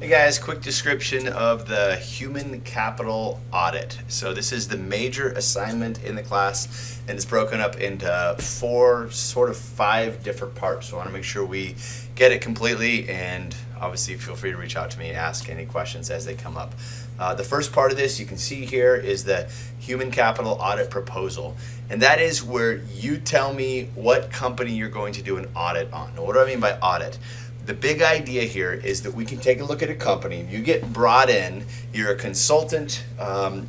Hey guys, quick description of the human capital audit. So this is the major assignment in the class, and it's broken up into five different parts. So I want to make sure we get it completely, and obviously feel free to reach out to me and ask any questions as they come up. The first part of this you can see here is the human capital audit proposal. And that is where you tell me what company you're going to do an audit on. Now, what do I mean by audit? The big idea here is that we can take a look at a company. You get brought in, you're a consultant,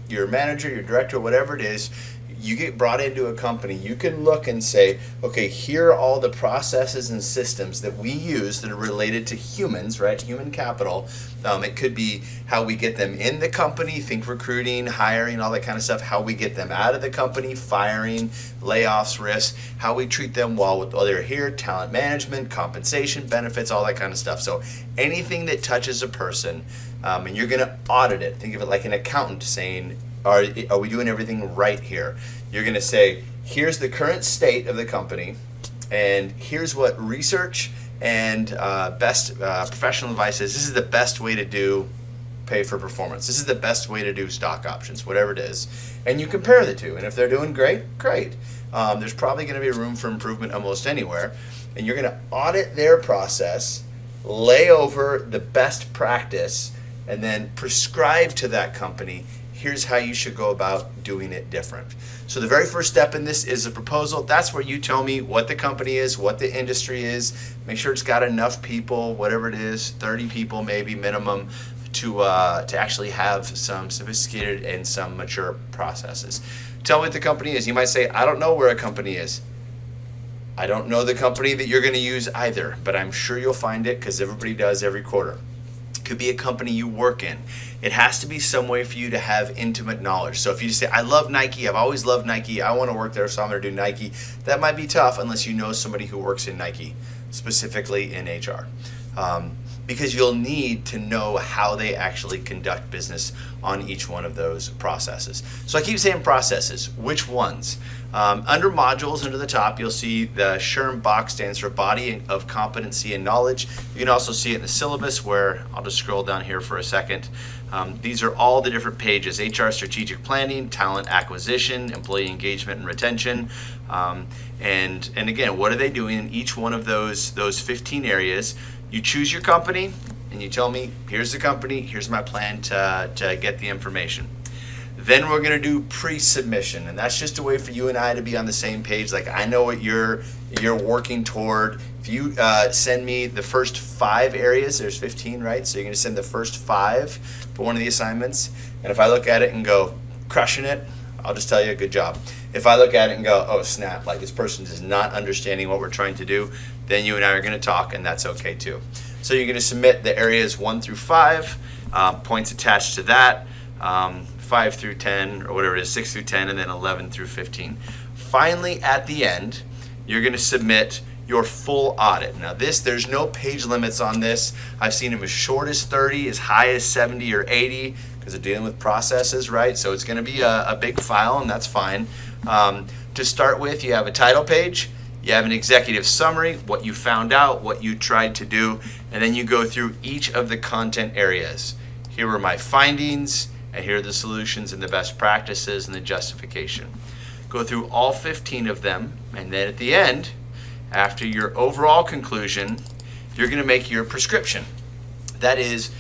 you're a manager, you're a director, whatever it is, you get brought into a company, you can look and say, okay, here are all the processes and systems that we use that are related to humans, right? Human capital. It could be how we get them in the company, think recruiting, hiring, all that kind of stuff, how we get them out of the company, firing, layoffs, risks, how we treat them while they're here, talent management, compensation, benefits, all that kind of stuff. So anything that touches a person, and you're gonna audit it. Think of it like an accountant saying, are we doing everything right here? You're going to say, here's the current state of the company, and here's what research and best professional advice is. This is the best way to do pay for performance. This is the best way to do stock options, whatever it is. And you compare the two. And if they're doing great, great. There's probably going to be room for improvement almost anywhere. And you're going to audit their process, lay over the best practice, and then prescribe to that company, here's how you should go about doing it different. So the very first step in this is a proposal. That's where you tell me what the company is, what the industry is, make sure it's got enough people, whatever it is, 30 people maybe minimum, to actually have some sophisticated and some mature processes. Tell me what the company is. You might say, I don't know where a company is. I don't know the company that you're going to use either, but I'm sure you'll find it because everybody does every quarter. Could be a company you work in. It has to be some way for you to have intimate knowledge. So if you just say, I love Nike, I've always loved Nike, I want to work there, so I'm going to do Nike, that might be tough unless you know somebody who works in Nike, specifically in HR. Because you'll need to know how they actually conduct business on each one of those processes. So I keep saying processes. Which ones? Under modules, under the top, you'll see the SHRM box stands for Body of Competency and Knowledge. You can also see it in the syllabus where, I'll just scroll down here for a second. These are all the different pages: HR strategic planning, talent acquisition, employee engagement and retention. And again, what are they doing in each one of those 15 areas? You choose your company and you tell me, here's the company, here's my plan to get the information. Then we're going to do pre-submission, and that's just a way for you and I to be on the same page. Like, I know what you're working toward. If you send me the first 5 areas, there's 15, right? So you're going to send the first 5 for one of the assignments. And if I look at it and go, crushing it, I'll just tell you, good job. If I look at it and go, oh snap, like this person is not understanding what we're trying to do, then you and I are going to talk, and that's okay too. So you're going to submit the areas 1 through 5, points attached to that, 5 through 10, or whatever it is, 6 through 10, and then 11 through 15. Finally, at the end, you're going to submit your full audit. Now there's no page limits on this. I've seen them as short as 30, as high as 70 or 80, because they're dealing with processes, right? So it's going to be a big file, and that's fine. To start with, you have a title page, you have an executive summary, what you found out, what you tried to do, and then you go through each of the content areas. Here are my findings, and here are the solutions and the best practices and the justification. Go through all 15 of them, and then at the end, after your overall conclusion, you're going to make your prescription. That is,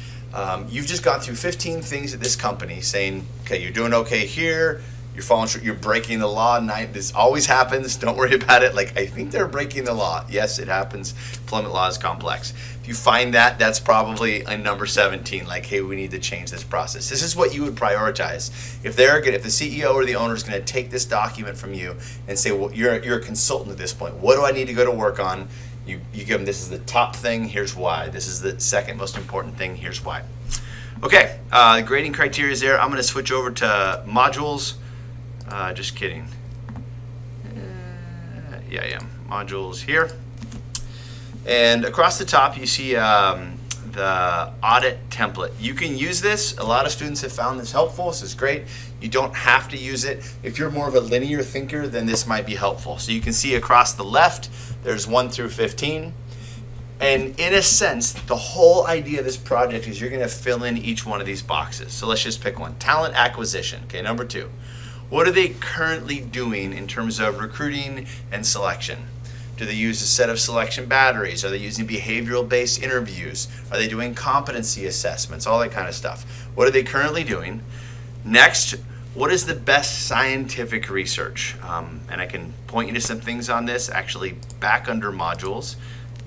you've just gone through 15 things at this company saying, okay, you're doing okay here, you're following through, you're breaking the law. This always happens, don't worry about it. Like, I think they're breaking the law. Yes, it happens. Employment law is complex. If you find that, that's probably a number 17, like, hey, we need to change this process. This is what you would prioritize. If the CEO or the owner is going to take this document from you and say, well, you're a consultant at this point, what do I need to go to work on? You give them, this is the top thing, here's why. This is the second most important thing, here's why. Okay, the grading criteria is there. I'm going to switch over to modules. Just kidding. Yeah, I am. Modules here. And across the top, you see the audit template. You can use this. A lot of students have found this helpful. This is great. You don't have to use it. If you're more of a linear thinker, then this might be helpful. So you can see across the left, there's 1 through 15. And in a sense, the whole idea of this project is you're going to fill in each one of these boxes. So let's just pick one. Talent acquisition. Okay, number 2. What are they currently doing in terms of recruiting and selection? Do they use a set of selection batteries? Are they using behavioral-based interviews? Are they doing competency assessments? All that kind of stuff. What are they currently doing? Next, what is the best scientific research? And I can point you to some things on this, actually back under modules.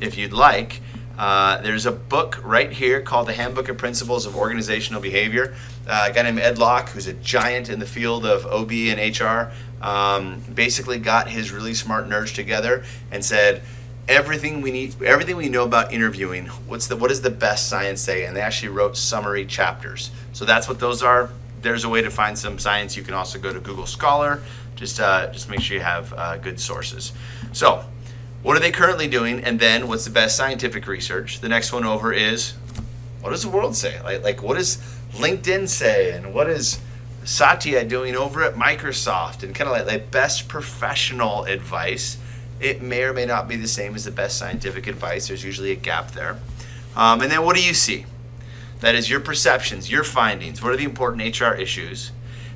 If you'd like, there's a book right here called The Handbook of Principles of Organizational Behavior. A guy named Ed Locke, who's a giant in the field of OB and HR, basically got his really smart nerds together and said, everything we know about interviewing, what does the best science say? And they actually wrote summary chapters. So that's what those are. There's a way to find some science. You can also go to Google Scholar. Just make sure you have good sources. So what are they currently doing? And then what's the best scientific research? The next one over is, what does the world say? Like what does LinkedIn say? And what is Satya doing over at Microsoft? And kind of like best professional advice. It may or may not be the same as the best scientific advice. There's usually a gap there. And then what do you see? That is your perceptions, your findings. What are the important HR issues?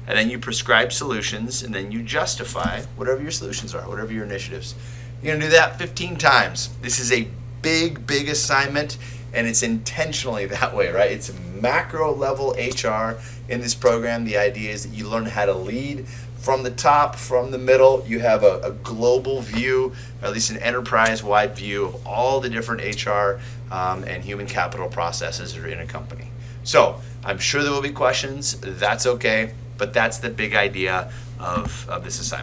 And then you prescribe solutions, and then you justify whatever your solutions are, whatever your initiatives. You're going to do that 15 times. This is a big, big assignment, and it's intentionally that way, right? It's macro level HR in this program. The idea is that you learn how to lead from the top, from the middle. You have a global view, or at least an enterprise-wide view of all the different HR and human capital processes that are in a company. So I'm sure there will be questions. That's okay, but that's the big idea of this assignment.